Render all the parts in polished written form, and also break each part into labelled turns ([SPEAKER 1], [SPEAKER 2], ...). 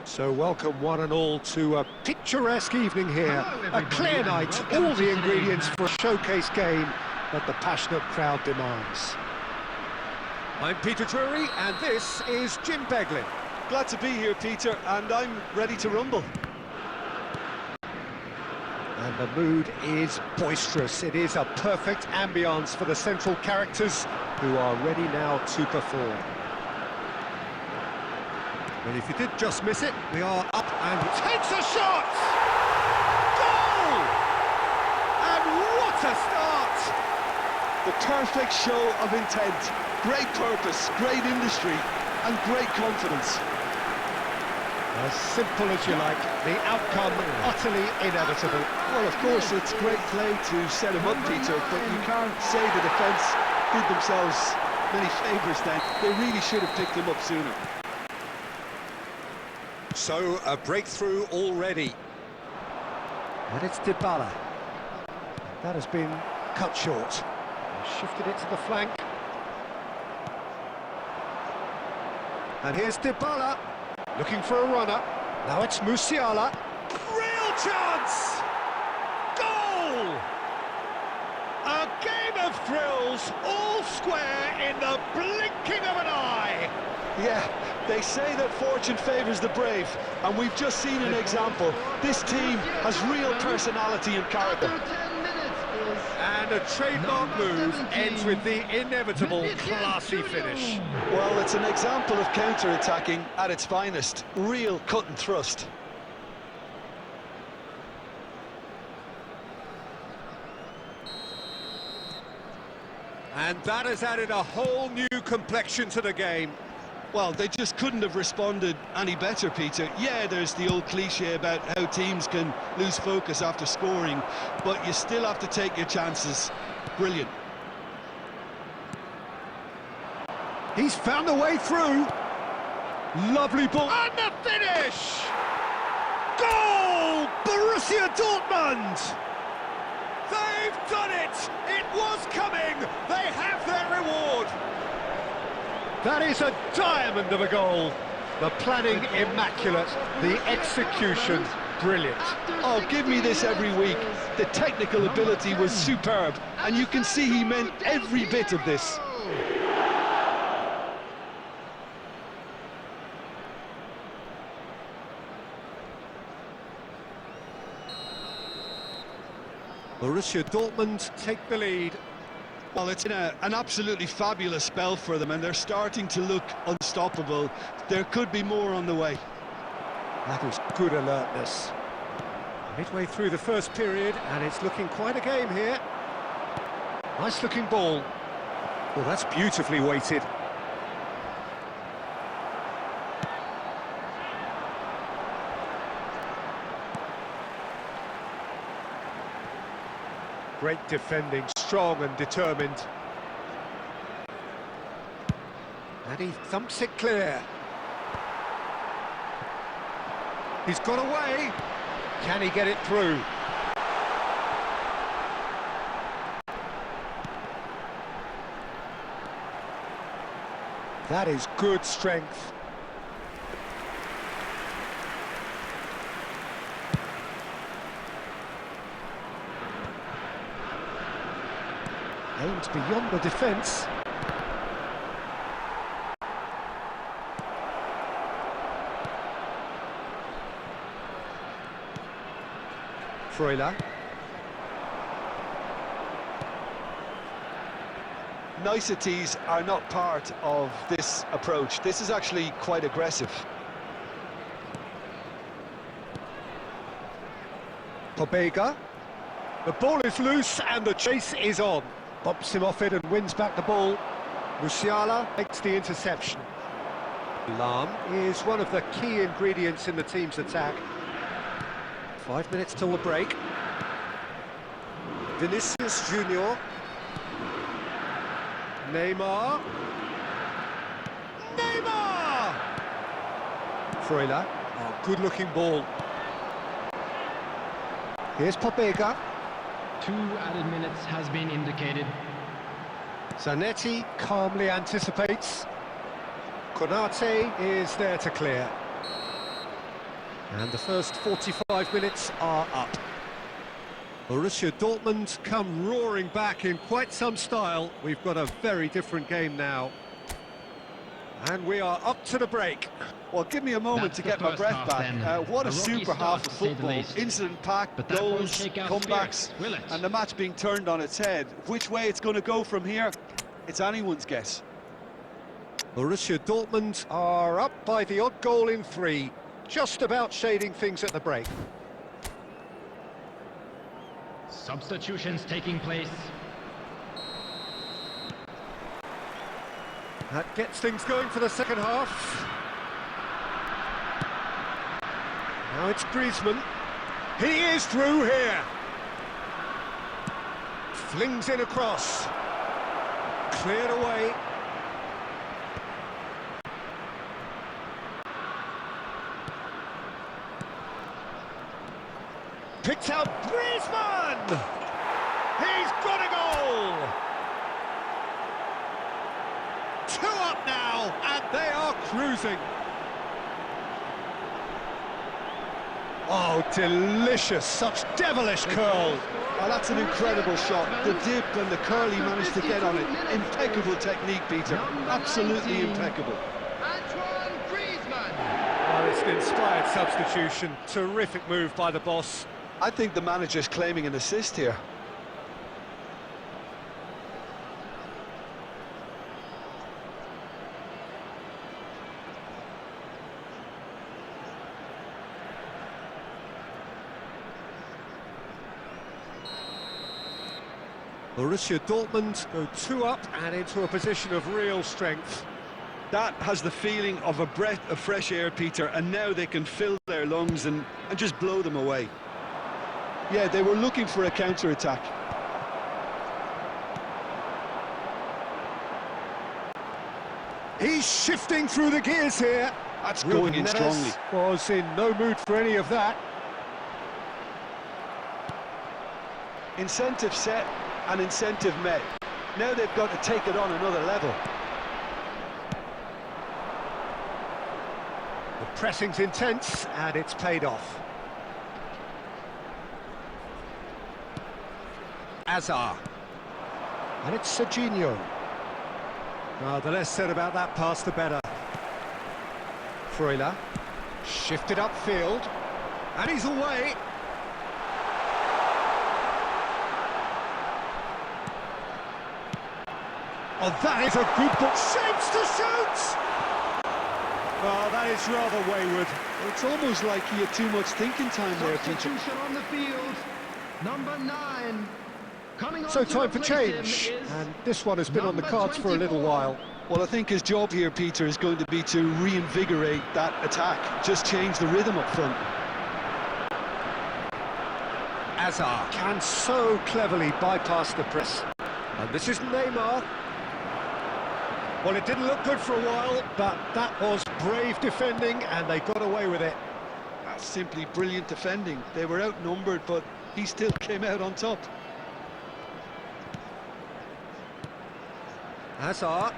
[SPEAKER 1] So welcome one and all to a picturesque evening here, a clear night, all the ingredients for a showcase game that the passionate crowd demands. I'm Peter Drury and this is Jim Beglin.
[SPEAKER 2] Glad to be here, Peter, and I'm ready to rumble.
[SPEAKER 1] And the mood is boisterous. It is a perfect ambience for the central characters who are ready now to perform. But if you did just miss it, we are up and takes a shot! Goal! And what a start!
[SPEAKER 2] The perfect show of intent, great purpose, great industry, and great confidence.
[SPEAKER 1] As simple as you like, the outcome utterly inevitable.
[SPEAKER 2] Well, of course, it's great play to set him up, Peter, but you can't say the defence did themselves many favours then. They really should have picked him up sooner.
[SPEAKER 1] So, a breakthrough already. And it's Dybala. That has been cut short. Shifted it to the flank. And here's Dybala, looking for a runner. Now it's Musiala. Real chance! Goal! A game of thrills, all square in the blinking of an eye.
[SPEAKER 2] Yeah, they say that fortune favours the brave, and we've just seen an example. This team has real personality and character.
[SPEAKER 1] And a trademark move ends with the inevitable classy finish.
[SPEAKER 2] Well, it's an example of counter-attacking at its finest. Real cut and thrust.
[SPEAKER 1] And that has added a whole new complexion to the game.
[SPEAKER 2] Well, they just couldn't have responded any better, Peter. Yeah, there's the old cliche about how teams can lose focus after scoring, but you still have to take your chances. Brilliant.
[SPEAKER 1] He's found a way through. Lovely ball. And the finish! Goal! Borussia Dortmund! They've done it! It was coming! They have their reward! That is a diamond of a goal. The planning immaculate, the execution brilliant.
[SPEAKER 2] Oh, give me this every week. The technical ability was superb, and you can see he meant every bit of this.
[SPEAKER 1] Borussia Dortmund take the lead.
[SPEAKER 2] Well, it's an absolutely fabulous spell for them, and they're starting to look unstoppable. There could be more on the way.
[SPEAKER 1] That is good alertness. Midway through the first period, and it's looking quite a game here. Nice looking ball. Well, that's beautifully weighted. Great defending, strong and determined. And he thumps it clear. He's got away. Can he get it through? That is good strength. Aims beyond the defence. Freuler.
[SPEAKER 2] Niceties are not part of this approach. This is actually quite aggressive.
[SPEAKER 1] Pobega. The ball is loose and the chase is on. Bumps him off it and wins back the ball. Musiala makes the interception. Alarm is one of the key ingredients in the team's attack. 5 minutes till the break. Vinicius Junior. Neymar. Neymar! Freuler. Oh, good-looking ball. Here's Pobega.
[SPEAKER 3] 2 added minutes has been indicated.
[SPEAKER 1] Zanetti calmly anticipates. Konate is there to clear. And the first 45 minutes are up. Borussia Dortmund come roaring back in quite some style. We've got a very different game now. And we are up to the break.
[SPEAKER 2] Well, give me a moment to get my breath back. What a super half of football. Incident-packed, goals, comebacks, and the match being turned on its head. Which way it's going to go from here, it's anyone's guess.
[SPEAKER 1] Borussia Dortmund are up by the odd goal in 3, just about shading things at the break.
[SPEAKER 3] Substitutions taking place.
[SPEAKER 1] That gets things going for the second half. Now it's Griezmann. He is through here. Flings in across. Cleared away. Picked out Griezmann! He's got a goal! 2 up now, and they are cruising. Oh, delicious, such devilish curl.
[SPEAKER 2] Oh, that's an incredible shot. The dip and the curl he managed to get on it. Impeccable technique, Peter. Absolutely impeccable.
[SPEAKER 1] Well, it's an inspired substitution. Terrific move by the boss.
[SPEAKER 2] I think the manager's claiming an assist here.
[SPEAKER 1] Borussia Dortmund go 2 up and into a position of real strength.
[SPEAKER 2] That has the feeling of a breath of fresh air, Peter, and now they can fill their lungs and just blow them away. Yeah, they were looking for a counter-attack.
[SPEAKER 1] He's shifting through the gears here.
[SPEAKER 2] That's going in strongly.
[SPEAKER 1] Was in no mood for any of that.
[SPEAKER 2] Incentive set and incentive met. Now they've got to take it on another level.
[SPEAKER 1] The pressing's intense and it's paid off. Azar. And it's Serginho. The less said about that pass, the better. Freuler. Shifted upfield. And he's away. Oh, that is a good ball. Shapes to shoot! Oh, that is rather wayward.
[SPEAKER 2] It's almost like he had too much thinking time there, Peter.
[SPEAKER 3] Substitution on the field. Number 9.
[SPEAKER 1] So time for change, and this one has been on the cards for a little while.
[SPEAKER 2] Well, I think his job here, Peter, is going to be to reinvigorate that attack, just change the rhythm up front.
[SPEAKER 1] Azar can so cleverly bypass the press. And this is Neymar. Well, it didn't look good for a while, but that was brave defending, and they got away with it.
[SPEAKER 2] That's simply brilliant defending. They were outnumbered, but he still came out on top.
[SPEAKER 1] Hazard.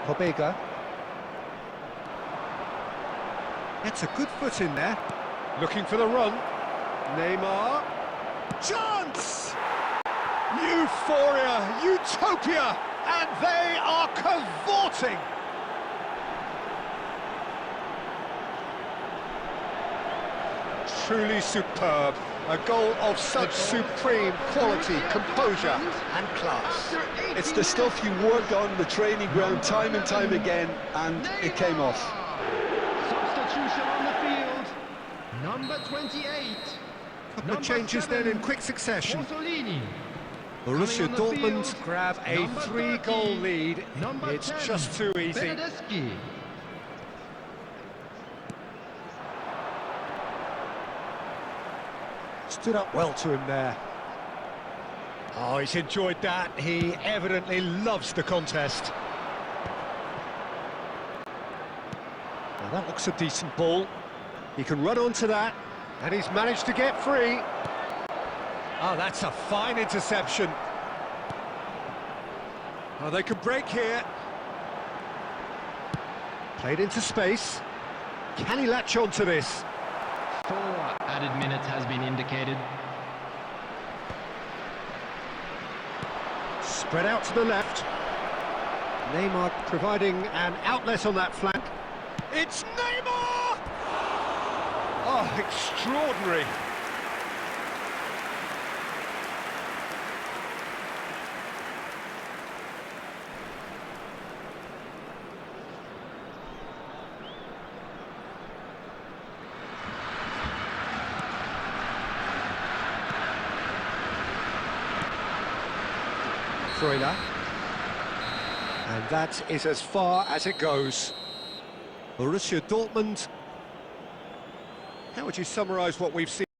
[SPEAKER 1] Pobega. Gets a good foot in there. Looking for the run. Neymar. Chance! Euphoria, utopia, and they are cavorting. Truly superb. A goal of such supreme quality, composure and class.
[SPEAKER 2] It's the stuff you work on the training ground time and time again, and it came off.
[SPEAKER 3] Substitution on the field. Number 28.
[SPEAKER 1] Couple of changes then in quick succession. Borussia
[SPEAKER 3] Coming on the
[SPEAKER 1] Dortmund
[SPEAKER 3] field,
[SPEAKER 1] grab a
[SPEAKER 3] number
[SPEAKER 1] 3-goal
[SPEAKER 3] 30,
[SPEAKER 1] lead. It's
[SPEAKER 3] 10,
[SPEAKER 1] just too easy.
[SPEAKER 3] Benedeschi.
[SPEAKER 1] Stood up well to him there. Oh, he's enjoyed that. He evidently loves the contest. Now that looks a decent ball. He can run onto that, and he's managed to get free. Oh, that's a fine interception. Oh, they could break here. Played into space. Can he latch on to this?
[SPEAKER 3] 4 added minutes has been indicated.
[SPEAKER 1] Spread out to the left. Neymar providing an outlet on that flank. It's Neymar! Oh, extraordinary. And that is as far as it goes. Borussia Dortmund. How would you summarise what we've seen?